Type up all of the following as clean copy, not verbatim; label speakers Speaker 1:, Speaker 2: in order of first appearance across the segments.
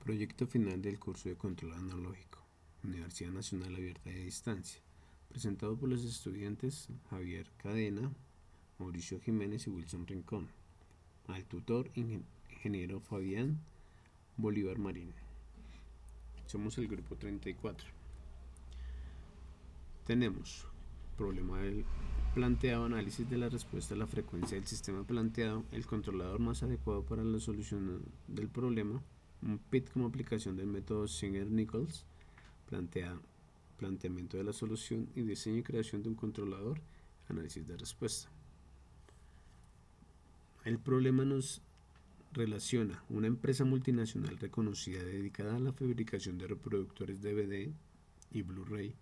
Speaker 1: Proyecto final del curso de control analógico, Universidad Nacional Abierta de Distancia, presentado por los estudiantes Javier Cadena, Mauricio Jiménez y Wilson Rincón. Al tutor, ingeniero Fabián Bolívar Marín. Somos el grupo 34. Tenemos problema del planteado, análisis de la respuesta a la frecuencia del sistema planteado, el controlador más adecuado para la solución del problema, un PIT como aplicación del método Singer-Nichols, planteamiento de la solución y diseño y creación de un controlador, análisis de respuesta. El problema nos relaciona una empresa multinacional reconocida dedicada a la fabricación de reproductores DVD y Blu-ray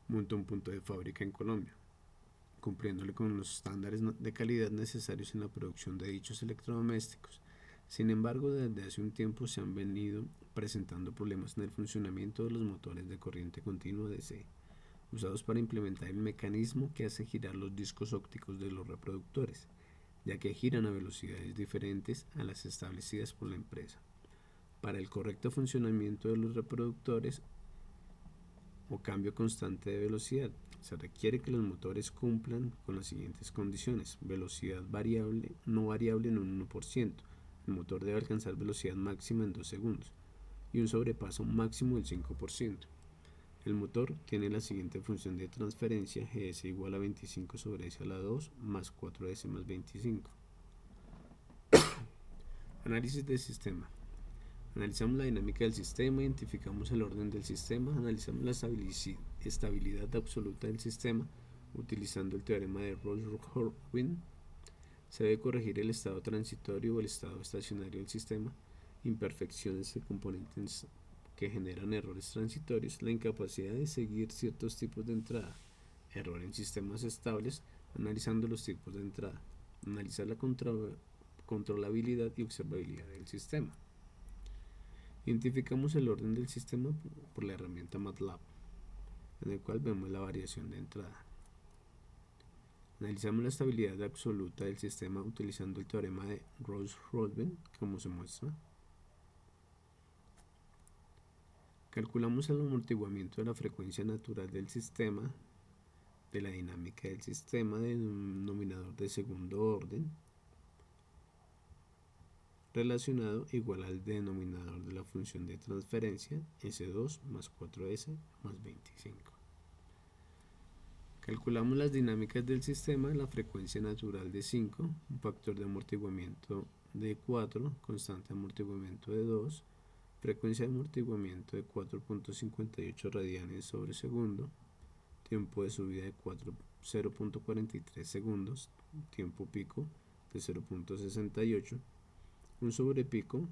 Speaker 1: monta un punto de fábrica en Colombia, cumpliéndole con los estándares de calidad necesarios en la producción de dichos electrodomésticos. Sin embargo, desde hace un tiempo se han venido presentando problemas en el funcionamiento de los motores de corriente continua DC, usados para implementar el mecanismo que hace girar los discos ópticos de los reproductores, ya que giran a velocidades diferentes a las establecidas por la empresa. Para el correcto funcionamiento de los reproductores o cambio constante de velocidad, se requiere que los motores cumplan con las siguientes condiciones: velocidad variable, no variable en un 1%, el motor debe alcanzar velocidad máxima en 2 segundos y un sobrepaso máximo del 5%. El motor tiene la siguiente función de transferencia: GS igual a 25 sobre S a la 2 más 4S más 25. Análisis del sistema. Analizamos la dinámica del sistema, identificamos el orden del sistema, analizamos la estabilidad absoluta del sistema utilizando el teorema de Rawls-Hurwitz. Se debe corregir el estado transitorio o el estado estacionario del sistema, imperfecciones de componentes que generan errores transitorios, la incapacidad de seguir ciertos tipos de entrada, error en sistemas estables, analizando los tipos de entrada, analizar la controlabilidad y observabilidad del sistema. Identificamos el orden del sistema por la herramienta MATLAB, en el cual vemos la variación de entrada. Analizamos la estabilidad absoluta del sistema utilizando el teorema de Rawls-Hurwitz, como se muestra. Calculamos el amortiguamiento de la frecuencia natural del sistema, de la dinámica del sistema, de un denominador de segundo orden relacionado igual al denominador de la función de transferencia, S2 más 4S más 25. Calculamos las dinámicas del sistema, la frecuencia natural de 5, un factor de amortiguamiento de 4, constante de amortiguamiento de 2, frecuencia de amortiguamiento de 4.58 radianes sobre segundo, tiempo de subida de 0.43 segundos, tiempo pico de 0.68, un sobrepico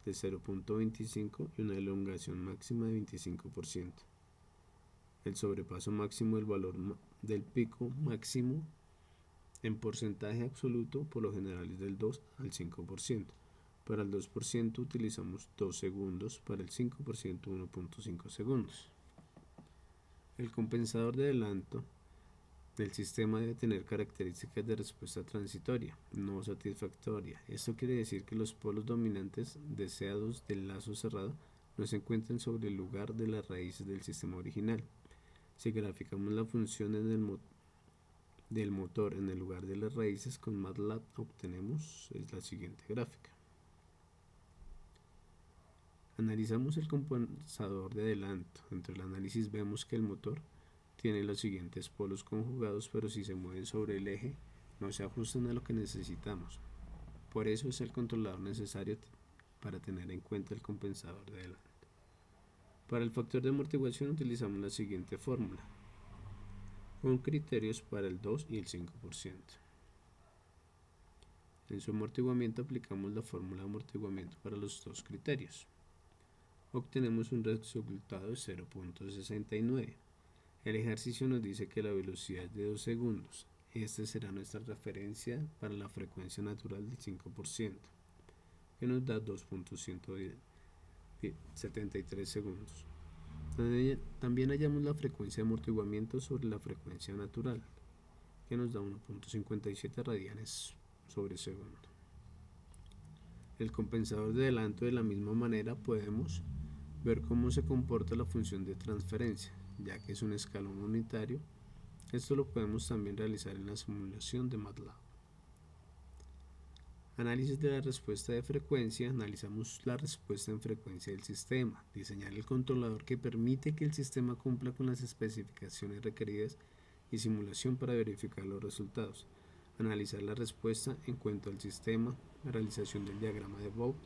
Speaker 1: de 0.25 y una elongación máxima de 25%. El sobrepaso máximo del valor del pico máximo en porcentaje absoluto por lo general es del 2 al 5%. Para el 2% utilizamos 2 segundos, para el 5% 1.5 segundos. El compensador de adelanto del sistema debe tener características de respuesta transitoria, no satisfactoria. Esto quiere decir que los polos dominantes deseados del lazo cerrado no se encuentran sobre el lugar de las raíces del sistema original. Si graficamos la función del motor en el lugar de las raíces con MATLAB, obtenemos la siguiente gráfica. Analizamos el compensador de adelanto. Dentro del análisis vemos que el motor tiene los siguientes polos conjugados, pero si se mueven sobre el eje no se ajustan a lo que necesitamos. Por eso es el controlador necesario para tener en cuenta el compensador de adelanto. Para el factor de amortiguación utilizamos la siguiente fórmula, con criterios para el 2 y el 5%. En su amortiguamiento aplicamos la fórmula de amortiguamiento para los dos criterios. Obtenemos un resultado de 0.69. El ejercicio nos dice que la velocidad es de 2 segundos. Esta será nuestra referencia para la frecuencia natural del 5%, que nos da 2.173 segundos. También hallamos la frecuencia de amortiguamiento sobre la frecuencia natural, que nos da 1.57 radianes sobre segundo. el compensador de adelanto. De la misma manera podemos ver cómo se comporta la función de transferencia, ya que es un escalón unitario. Esto lo podemos también realizar en la simulación de MATLAB. Análisis de la respuesta de frecuencia. Analizamos la respuesta en frecuencia del sistema. Diseñar el controlador que permite que el sistema cumpla con las especificaciones requeridas y simulación para verificar los resultados. Analizar la respuesta en cuanto al sistema. Realización del diagrama de Bode.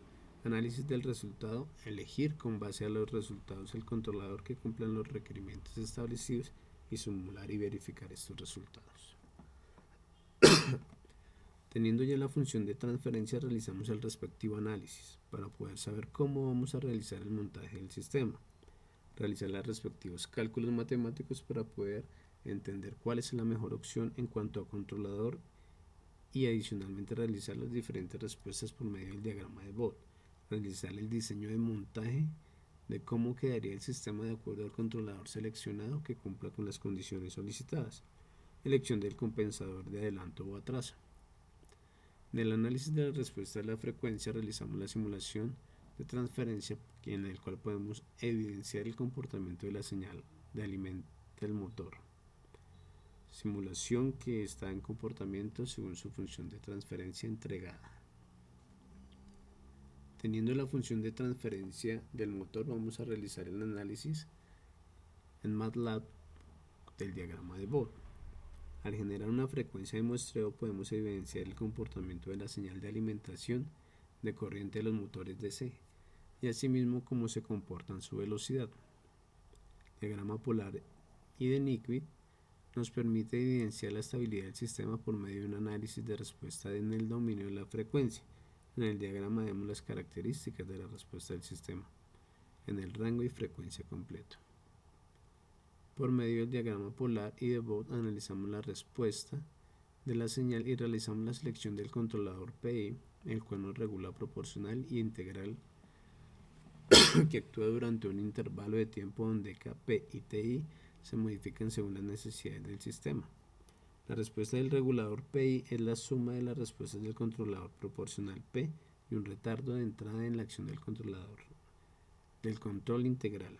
Speaker 1: Análisis del resultado. Elegir con base a los resultados el controlador que cumpla los requerimientos establecidos y simular y verificar estos resultados. Teniendo ya la función de transferencia, realizamos el respectivo análisis para poder saber cómo vamos a realizar el montaje del sistema. Realizar los respectivos cálculos matemáticos para poder entender cuál es la mejor opción en cuanto a controlador y adicionalmente realizar las diferentes respuestas por medio del diagrama de Bode. Realizar el diseño de montaje de cómo quedaría el sistema de acuerdo al controlador seleccionado que cumpla con las condiciones solicitadas. Elección del compensador de adelanto o atraso. En el análisis de la respuesta de la frecuencia realizamos la simulación de transferencia en el cual podemos evidenciar el comportamiento de la señal de alimento del motor. Simulación que está en comportamiento según su función de transferencia entregada. Teniendo la función de transferencia del motor, vamos a realizar el análisis en MATLAB del diagrama de Bode. Al generar una frecuencia de muestreo podemos evidenciar el comportamiento de la señal de alimentación de corriente de los motores DC y asimismo cómo se comportan su velocidad. El diagrama polar y de Nyquist nos permite evidenciar la estabilidad del sistema por medio de un análisis de respuesta en el dominio de la frecuencia. En el diagrama vemos las características de la respuesta del sistema en el rango y frecuencia completo. Por medio del diagrama polar y de Bode analizamos la respuesta de la señal y realizamos la selección del controlador PI, el cual nos regula proporcional y integral que actúa durante un intervalo de tiempo donde Kp y Ti se modifican según las necesidades del sistema. La respuesta del regulador PI es la suma de las respuestas del controlador proporcional P y un retardo de entrada en la acción del controlador del control integral.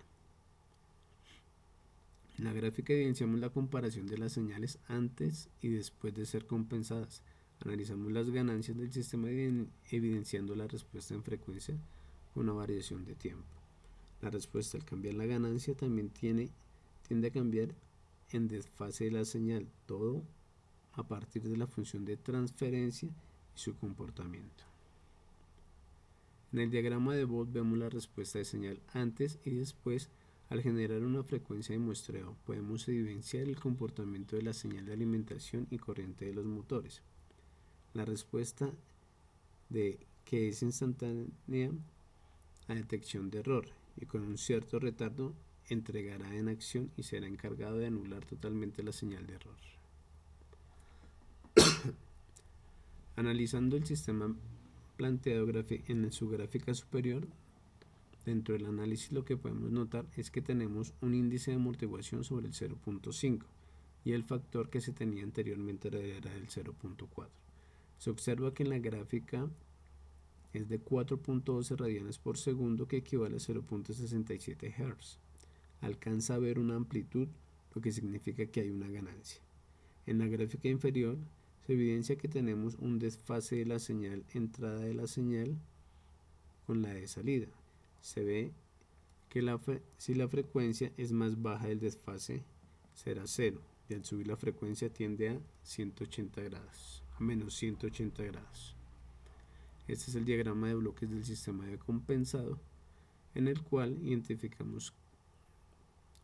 Speaker 1: En la gráfica evidenciamos la comparación de las señales antes y después de ser compensadas. Analizamos las ganancias del sistema evidenciando la respuesta en frecuencia con una variación de tiempo. La respuesta al cambiar la ganancia también tiende a cambiar en desfase de la señal, todo a partir de la función de transferencia y su comportamiento. En el diagrama de Bode vemos la respuesta de señal antes y después. Al generar una frecuencia de muestreo, podemos evidenciar el comportamiento de la señal de alimentación y corriente de los motores. La respuesta que es instantánea a detección de error y con un cierto retardo entregará en acción y será encargado de anular totalmente la señal de error. Analizando el sistema planteado en su gráfica superior, dentro del análisis lo que podemos notar es que tenemos un índice de amortiguación sobre el 0.5 y el factor que se tenía anteriormente era del 0.4. Se observa que en la gráfica es de 4.12 radianes por segundo, que equivale a 0.67 Hz. Alcanza a ver una amplitud, lo que significa que hay una ganancia. En la gráfica inferior se evidencia que tenemos un desfase de la señal entrada de la señal con la de salida. Se ve que si la frecuencia es más baja, el desfase será 0 y al subir la frecuencia tiende a 180 grados, a menos 180 grados. Este es el diagrama de bloques del sistema de compensado, en el cual identificamos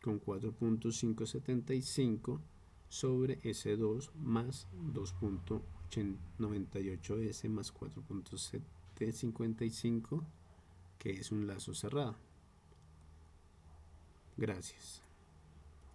Speaker 1: con 4.575 sobre S2 más 2.98S más 4.755, que es un lazo cerrado. Gracias.